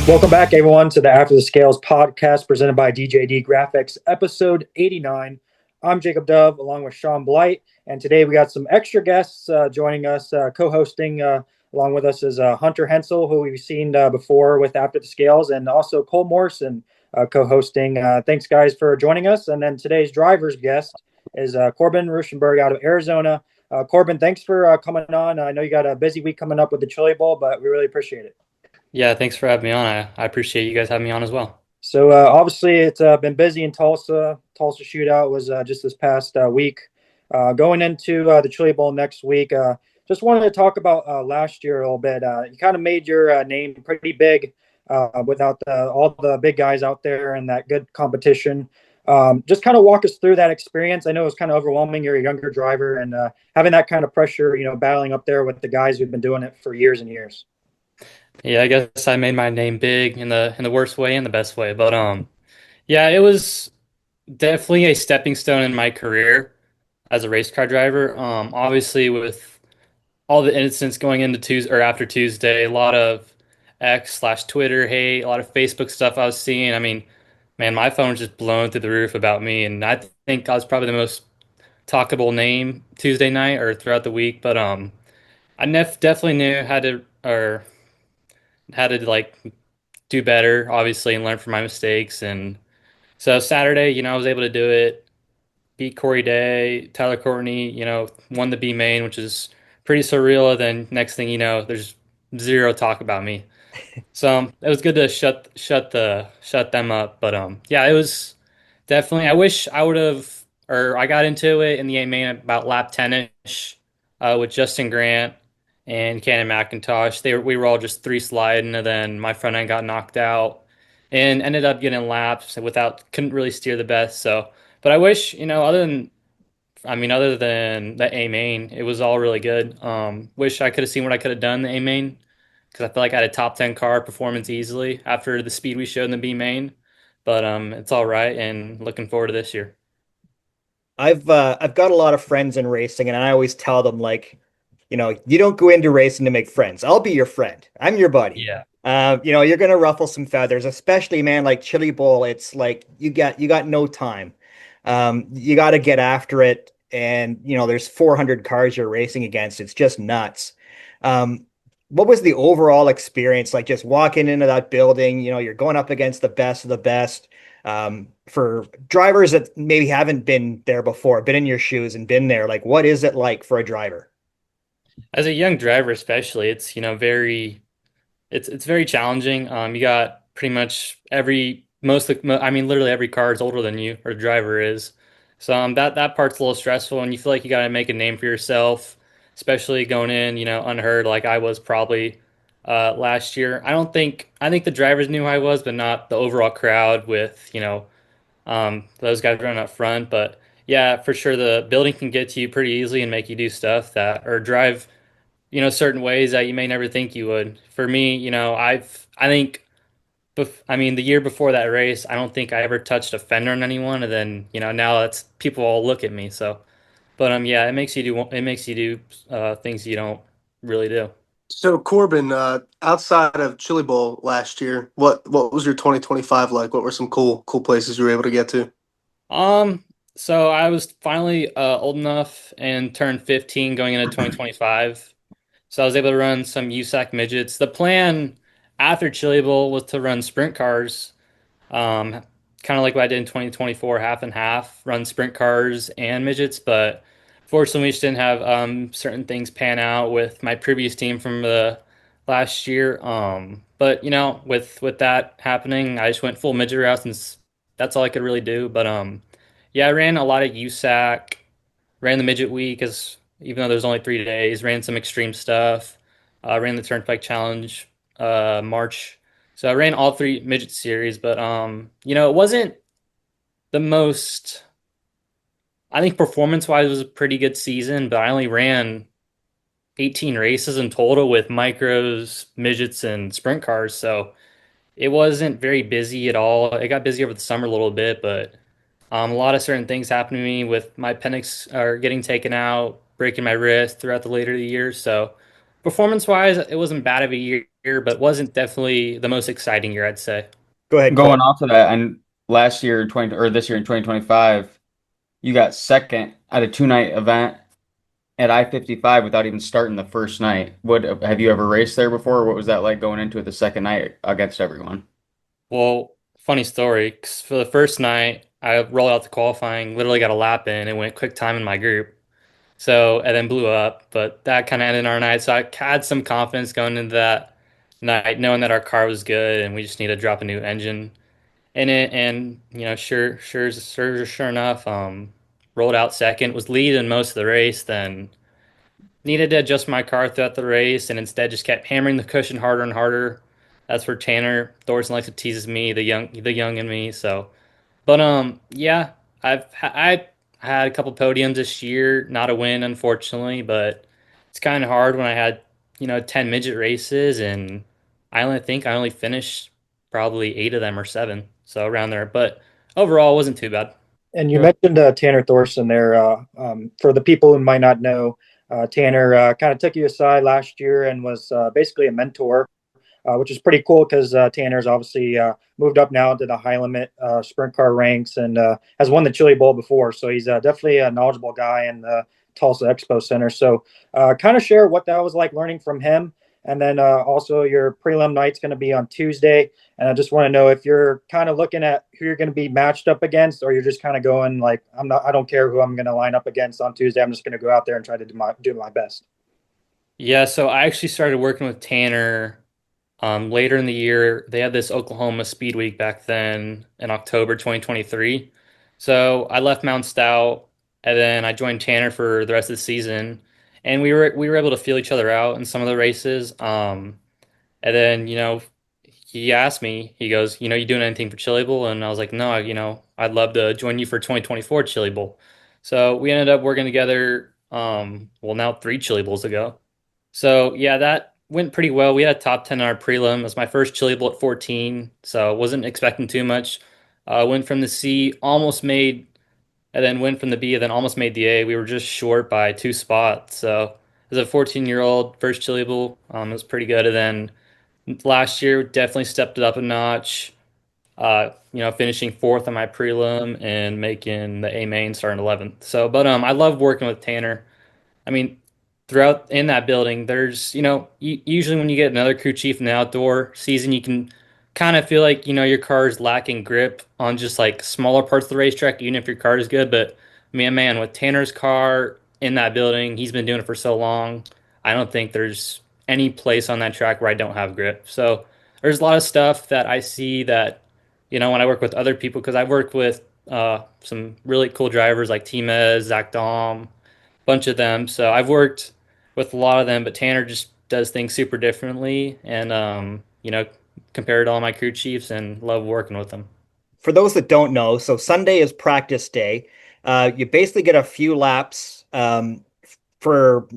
Welcome back, everyone, to the After the Scales podcast presented by DJD Graphics, episode 89. I'm Jacob Dove, along with Shaun Blight, and today we got some extra guests joining us, co-hosting along with us is Hunter Hensel, who we've seen before with After the Scales, and also Cole Morrison co-hosting. Thanks, guys, for joining us. And then today's driver's guest is CORBIN Rueschenberg out of Arizona. CORBIN, thanks for coming on. I know you got a busy week coming up with the Chili Bowl, but we really appreciate it. Yeah, thanks for having me on. I appreciate you guys having me on as well. So obviously it's been busy in Tulsa. Tulsa shootout was just this past week. Going into the Chili Bowl next week, just wanted to talk about last year a little bit. You kind of made your name pretty big without all the big guys out there and that good competition. Just kind of walk us through that experience. I know it was kind of overwhelming. You're a younger driver and having that kind of pressure, battling up there with the guys who've been doing it for years and years. Yeah, I guess I made my name big in the worst way and the best way. But yeah, it was definitely a stepping stone in my career as a race car driver. Obviously with all the incidents going into Tuesday or after Tuesday, a lot of X/Twitter hate, a lot of Facebook stuff I was seeing. I mean, man, my phone was just blowing through the roof about me, and I think I was probably the most talkable name Tuesday night or throughout the week. But I definitely knew how to like do better, obviously, and learn from my mistakes. And so Saturday, I was able to do it, beat Corey Day, Tyler Courtney, won the B main, which is pretty surreal. Then next thing you know, there's zero talk about me. So it was good to shut them up. But yeah, it was definitely. I wish I would have, or I got into it in the A main about lap 10ish with Justin Grant and Cannon McIntosh. We were all just three sliding, and then my front end got knocked out and ended up getting laps without couldn't really steer the best. So, but I wish other than the A main, it was all really good. Wish I could have seen what I could have done in the A main because I feel like I had a top 10 car performance easily after the speed we showed in the B main. But it's all right, and looking forward to this year. I've got a lot of friends in racing, and I always tell them like, you don't go into racing to make friends. I'll be your friend. I'm your buddy. Yeah. You're gonna ruffle some feathers, especially man like Chili Bowl. It's like you got no time. You got to get after it, and there's 400 cars you're racing against. It's just nuts. What was the overall experience like? Just walking into that building, you're going up against the best of the best. For drivers that maybe haven't been there before, been in your shoes and been there, like what is it like for a driver? As a young driver, especially, it's very it's very challenging. You got pretty much I mean, literally every car is older than you, or the driver is. So that part's a little stressful, and you feel like you got to make a name for yourself, especially going in, unheard like I was probably last year. I think the drivers knew who I was, but not the overall crowd with those guys running up front. But yeah, for sure, the building can get to you pretty easily and make you do stuff that or drive certain ways that you may never think you would. For me, I think, I mean, the year before that race, I don't think I ever touched a fender on anyone, and then now that's people all look at me. So, but yeah, it makes you do things you don't really do. So Corbin, outside of Chili Bowl last year, what was your 2025 like? What were some cool places you were able to get to? So I was finally old enough and turned 15 going into 2025. So I was able to run some USAC midgets. The plan after Chili Bowl was to run sprint cars, um, kind of like what I did in 2024, half and half, run sprint cars and midgets. But fortunately, we just didn't have certain things pan out with my previous team from the last year. But with that happening, I just went full midget route since that's all I could really do. But yeah, I ran a lot of USAC, ran the midget week as even though there's only 3 days, ran some extreme stuff, ran the Turnpike Challenge, March. So I ran all three midget series, but it wasn't the most. I think performance wise it was a pretty good season, but I only ran 18 races in total with micros, midgets, and sprint cars. So it wasn't very busy at all. It got busy over the summer a little bit, but a lot of certain things happened to me with my appendix getting taken out, breaking my wrist throughout the later years. So performance wise, it wasn't bad of a year. but wasn't definitely the most exciting year, I'd say. Go ahead, Cole. Going off of that, and last year, 20 or this year in 2025, you got second at a two-night event at I-55 without even starting the first night. What have you ever raced there before? What was that like going into it the second night against everyone? Well, funny story, 'cause for the first night, I rolled out the qualifying, literally got a lap in and went quick time in my group. So, and then blew up, but that kind of ended our night. So I had some confidence going into that night, knowing that our car was good and we just need to drop a new engine in it. And, sure enough, rolled out second, was leading most of the race, then needed to adjust my car throughout the race and instead just kept hammering the cushion harder and harder. That's where Tanner Thorson likes to tease me, the young in me. So, but yeah, I had a couple podiums this year, not a win unfortunately, but it's kind of hard when I had 10 midget races and I only finished probably 8 of them or 7, so around there. But overall, it wasn't too bad. And you mentioned Tanner Thorson there. For the people who might not know, Tanner kind of took you aside last year and was basically a mentor, which is pretty cool because Tanner's obviously moved up now into the high limit sprint car ranks and has won the Chili Bowl before. So he's definitely a knowledgeable guy in the Tulsa Expo Center. So kind of share what that was like learning from him. And then also your prelim night's going to be on Tuesday. And I just want to know if you're kind of looking at who you're going to be matched up against, or you're just kind of going like, I don't care who I'm going to line up against on Tuesday. I'm just going to go out there and try to do my best. Yeah, so I actually started working with Tanner later in the year. They had this Oklahoma Speed Week back then in October 2023. So I left Mount Stout and then I joined Tanner for the rest of the season. And we were able to feel each other out in some of the races. And then, he asked me, he goes, you doing anything for Chili Bowl? And I was like, no, I'd love to join you for 2024 Chili Bowl. So we ended up working together, well, now 3 Chili Bowls ago. So yeah, that went pretty well. We had a top 10 in our prelim. It was my first Chili Bowl at 14, so wasn't expecting too much. Went from the C, almost made, and then went from the B, and then almost made the A. We were just short by 2 spots. So as a 14-year-old, first Chili Bowl, it was pretty good. And then last year, definitely stepped it up a notch. Finishing fourth on my prelim and making the A main starting 11th. So, but I love working with Tanner. I mean, throughout in that building, there's, usually when you get another crew chief in the outdoor season, you can kind of feel like, your car is lacking grip on just like smaller parts of the racetrack, even if your car is good. But man, with Tanner's car in that building, he's been doing it for so long. I don't think there's any place on that track where I don't have grip. So there's a lot of stuff that I see that, when I work with other people, because I work with some really cool drivers like T-Mez, Zach Dom, bunch of them. So I've worked with a lot of them, but Tanner just does things super differently and compared to all my crew chiefs and love working with them. For those that don't know, so Sunday is practice day. You basically get a few laps for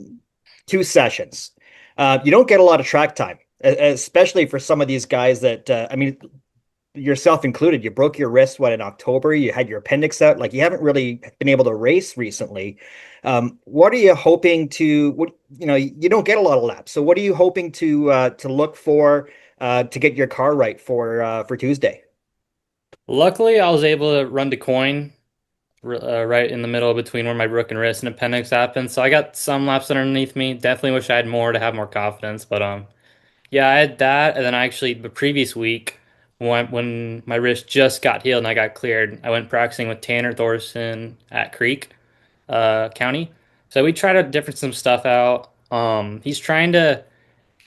2 sessions. You don't get a lot of track time, especially for some of these guys that, yourself included. You broke your wrist, in October? You had your appendix out. Like, you haven't really been able to race recently. What are you hoping to, you don't get a lot of laps. So what are you hoping to look for to get your car right for Tuesday? Luckily, I was able to run to coin right in the middle between where my broken wrist and appendix happened. So I got some laps underneath me. Definitely wish I had more to have more confidence. But yeah, I had that, and then I actually the previous week when my wrist just got healed and I got cleared, I went practicing with Tanner Thorson at Creek County. So we tried to different some stuff out. He's trying to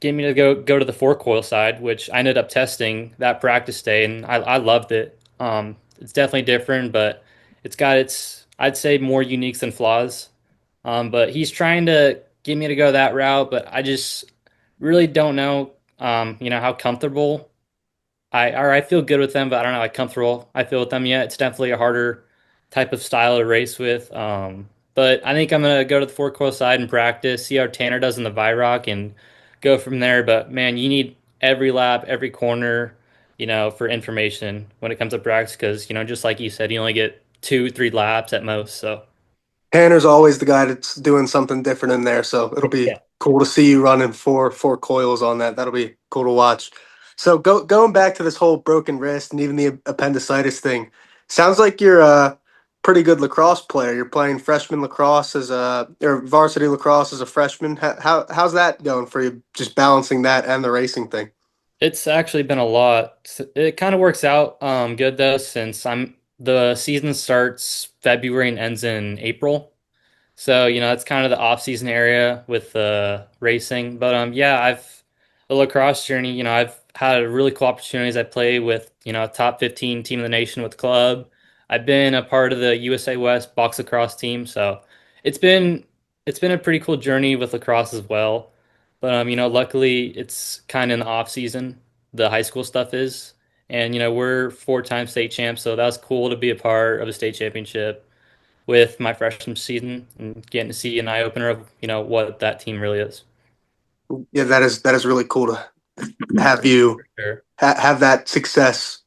get me to go to the 4 coil side, which I ended up testing that practice day, and I loved it. It's definitely different, but it's got its I'd say more uniques than flaws. But he's trying to get me to go that route, but I just really don't know, how comfortable I feel good with them, but I don't know how comfortable I feel with them yet. It's definitely a harder type of style to race with. But I think I'm gonna go to the 4 coil side and practice, see how Tanner does in the Virock, and go from there. But man, you need every lap, every corner, for information when it comes to practice, because just like you said, you only get 2, 3 laps at most. So Tanner's always the guy that's doing something different in there, so it'll be Yeah. Cool to see you running four coils on that. That'll be cool to watch. So going back to this whole broken wrist and even the appendicitis thing, sounds like you're a pretty good lacrosse player. You're playing freshman lacrosse or varsity lacrosse as a freshman. How's that going for you? Just balancing that and the racing thing. It's actually been a lot. It kind of works out good though, since the season starts February and ends in April. So, it's kind of the off-season area with the racing. But yeah, the lacrosse journey, I've had really cool opportunities. I play with, a top 15 team in the nation with the club. I've been a part of the USA West box lacrosse team, so it's been it's been a pretty cool journey with lacrosse as well. But luckily it's kind of in the off season, the high school stuff is. And we're four-time state champs, so that was cool to be a part of a state championship with my freshman season and getting to see an eye opener of what that team really is. Yeah, that is really cool to have you Sure. have that success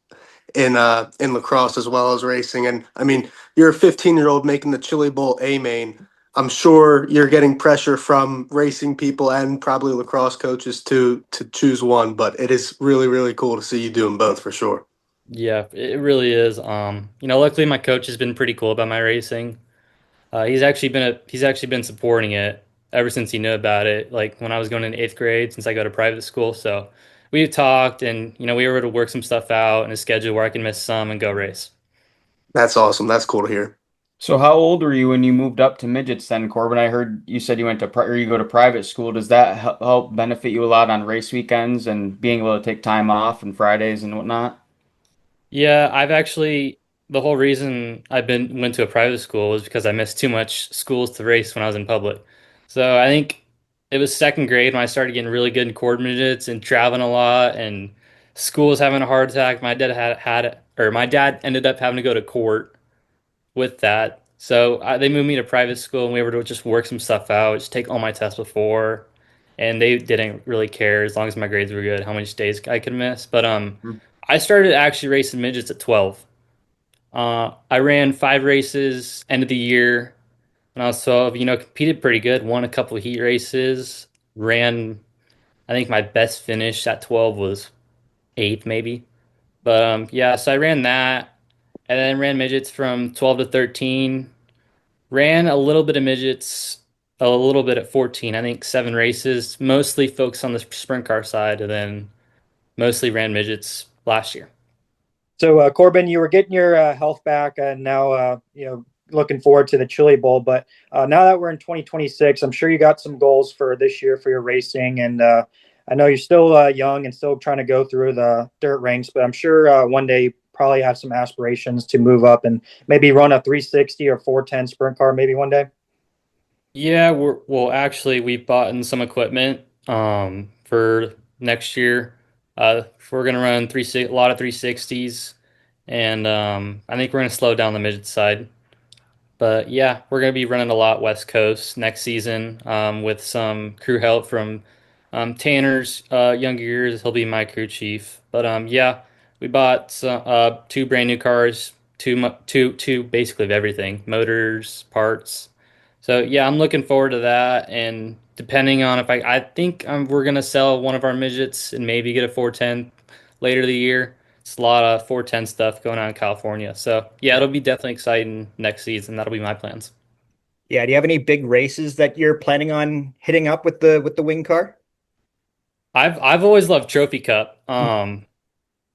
in lacrosse as well as racing. And I mean, you're a 15-year-old making the Chili Bowl A main. I'm sure you're getting pressure from racing people and probably lacrosse coaches to choose one, but it is really, really cool to see you doing both for sure. Yeah, it really is. Luckily my coach has been pretty cool about my racing. He's actually been supporting it ever since he knew about it. Like when I was going in eighth grade, since I go to private school. So we talked, and we were able to work some stuff out in a schedule where I can miss some and go race. That's awesome. That's cool to hear. So how old were you when you moved up to midgets then, Corbin? I heard you said you went to or you go to private school. Does that help benefit you a lot on race weekends and being able to take time off and Fridays and whatnot? Yeah, the whole reason went to a private school was because I missed too much schools to race when I was in public. So I think it was second grade when I started getting really good in cord midgets and traveling a lot, and school was having a heart attack. My dad ended up having to go to court with that. So they moved me to private school, and we were to just work some stuff out, just take all my tests before, and they didn't really care as long as my grades were good, how much days I could miss. But I started actually racing midgets at 12. I ran 5 races end of the year when I was 12. Competed pretty good, won a couple of heat races, ran. I think my best finish at 12 was eighth, maybe. But yeah, so I ran that, and then ran midgets from 12 to 13. Ran a little bit of midgets, a little bit at 14. I think 7 races, mostly focused on the sprint car side, and then mostly ran midgets last year. So, Corbin, you were getting your health back, and now looking forward to the Chili Bowl. But now that we're in 2026, I'm sure you got some goals for this year for your racing, and I know you're still young and still trying to go through the dirt ranks. But I'm sure one day you probably have some aspirations to move up and maybe run a 360 or 410 sprint car maybe one day. Yeah, actually we bought in some equipment for next year. We're gonna run a lot of 360s, and I think we're gonna slow down the midget side. But yeah, we're going to be running a lot West Coast next season with some crew help from Tanner's younger years. He'll be my crew chief. But yeah, we bought two brand new cars, two basically of everything, motors, parts. So yeah, I'm looking forward to that. And depending on if I think we're going to sell one of our midgets and maybe get a 410 later the year. It's a lot of 410 stuff going on in California. So yeah, it'll be definitely exciting next season. That'll be my plans. Yeah, do you have any big races that you're planning on hitting up with the wing car? I've always loved Trophy Cup.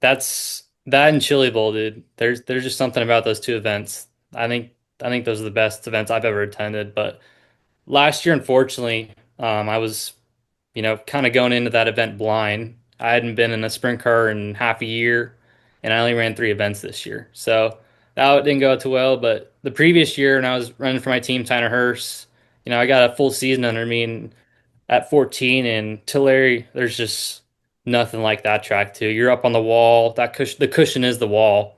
That's that and Chili Bowl, dude. There's just something about those two events. I think those are the best events I've ever attended. But last year, unfortunately, I was kind of going into that event blind. I hadn't been in a sprint car in half a year, and I only ran 3 events this year. So that didn't go too well. But the previous year, when I was running for my team, Tanner Hurst, I got a full season under me and at 14 and Tulare, there's just nothing like that track too. You're up on the wall. The cushion is the wall.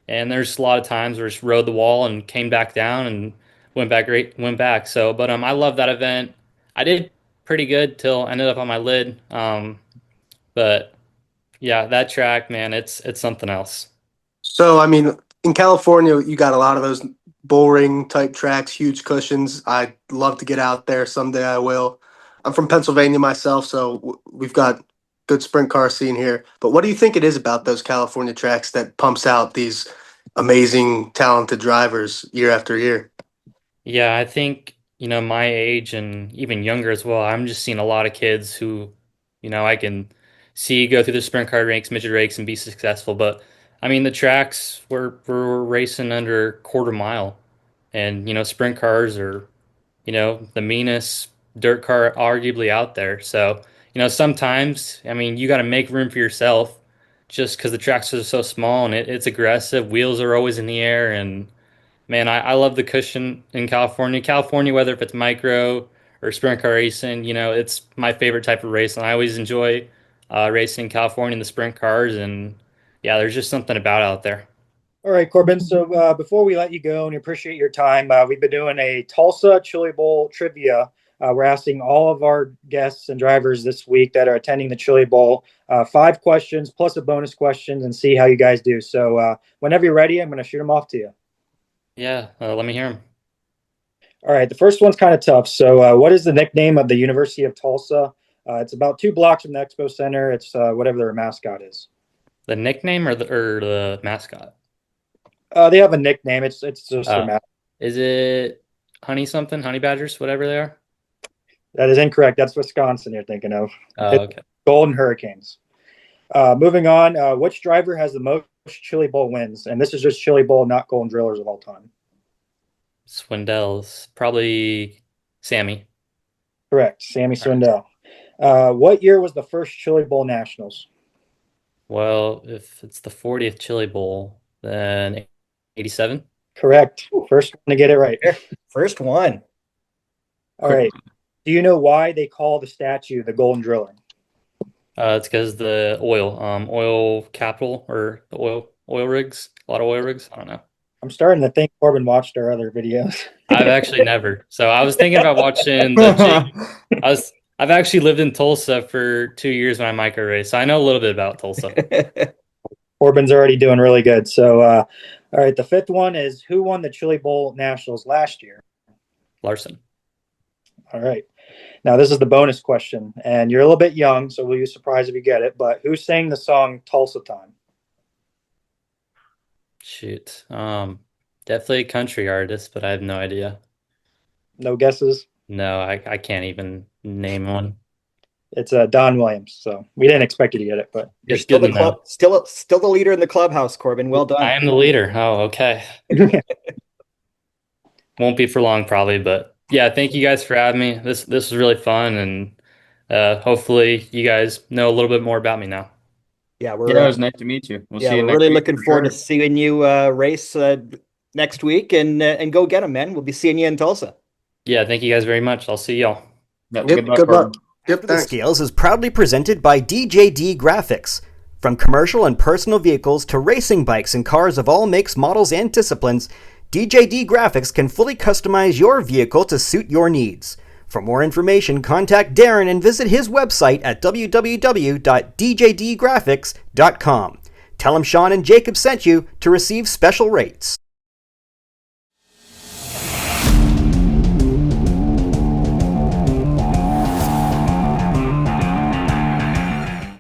And there's a lot of times where it's rode the wall and came back down and went back. So, but I love that event. I did pretty good till I ended up on my lid. But yeah, that track, man, it's something else. So, I mean, in California, you got a lot of those bull ring type tracks, huge cushions. I'd love to get out there someday. I will. I'm from Pennsylvania myself, so we've got good sprint car scene here. But what do you think it is about those California tracks that pumps out these amazing, talented drivers year after year? Yeah, I think, my age and even younger as well, I'm just seeing a lot of kids who, I can see go through the sprint car ranks, midget ranks, and be successful. But I mean, the tracks we're racing under quarter mile, and sprint cars are, the meanest dirt car arguably out there. So, sometimes, I mean, you got to make room for yourself just because the tracks are so small and it's aggressive. Wheels are always in the air, and man, I love the cushion in California. California, whether if it's micro or sprint car racing, it's my favorite type of race, and I always enjoy racing California in the sprint cars. And yeah, there's just something about out there. All right, Corbin. So before we let you go and appreciate your time, we've been doing a Tulsa Chili Bowl trivia. We're asking all of our guests and drivers this week that are attending the Chili Bowl 5 questions plus a bonus question and see how you guys do. So whenever you're ready, I'm going to shoot them off to you. Yeah, let me hear them. All right, the first one's kind of tough. So what is the nickname of the University of Tulsa? It's about 2 blocks from the Expo Center. It's whatever their mascot is. The nickname or the mascot? They have a nickname. It's just their mascot. Is it Honey something? Honey Badgers, whatever they are? That is incorrect. That's Wisconsin you're thinking of. Okay. Golden Hurricanes. Moving on, which driver has the most Chili Bowl wins? And this is just Chili Bowl, not Golden Drillers of all time. Swindell's probably Sammy. Correct, Sammy Swindell. What year was the first Chili Bowl Nationals? Well, if it's the 40th Chili Bowl, then 87. Correct. First one to get it right. First one. All right. Do you know why they call the statue the Golden Driller? It's because the oil capital or the oil rigs, a lot of oil rigs. I don't know. I'm starting to think Corbin watched our other videos. I've actually never. So I was thinking about watching I've actually lived in Tulsa for 2 years when I micro raced, so I know a little bit about Tulsa. Corbin's already doing really good. So, all right, the 5th one is who won the Chili Bowl Nationals last year? Larson. All right. Now, this is the bonus question, and you're a little bit young, so we'll be surprised if you get it, but who sang the song Tulsa Time? Shoot. Definitely a country artist, but I have no idea. No guesses? No, I can't even name one. It's Don Williams, so we didn't expect you to get it, but You're It's still good the to know. still the leader in the clubhouse, Corbin. Well done. I am the leader. Oh, okay. Won't be for long, probably, but yeah, thank you guys for having me. This was really fun, and hopefully you guys know a little bit more about me now. Yeah, It was nice to meet you. We'll see you we're next really week looking for forward sure. to seeing you race next week and go get them, man. We'll be seeing you in Tulsa. Yeah, thank you guys very much. I'll see y'all. Yep, Yep, good luck. Corbin. Yep, The thanks. Scales is proudly presented by DJD Graphics. From commercial and personal vehicles to racing bikes and cars of all makes, models, and disciplines, DJD Graphics can fully customize your vehicle to suit your needs. For more information, contact Darren and visit his website at www.djdgraphics.com. Tell him Shaun and Jacob sent you to receive special rates.